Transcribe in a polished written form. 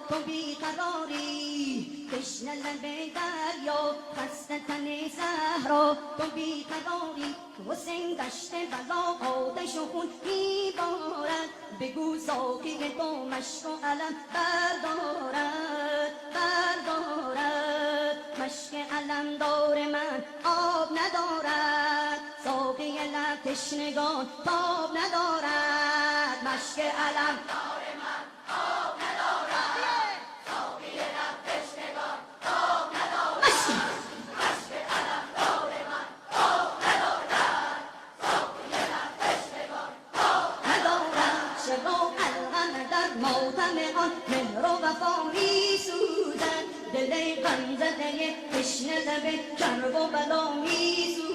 تو بیقراری تشنه لب دریا خسته تن صحرا تو بیقراری حسین دشت بلا آتش و خون میبارد بگو ساقی تو مشک و علم بردارد مشک علم دار من آب ندارد ساقی لب تشنگان تاب ندارد مشک علم دار من آب ندارد ساقی لب تشنگان تاب ندارد مشک علم دار من آب ندارد ساقی لب تشنگان تاب ندارد شب و الغم در ماتم آن مهر و وفا میسوزد دل غمزده تشنه لب کرب و بلا میسوزد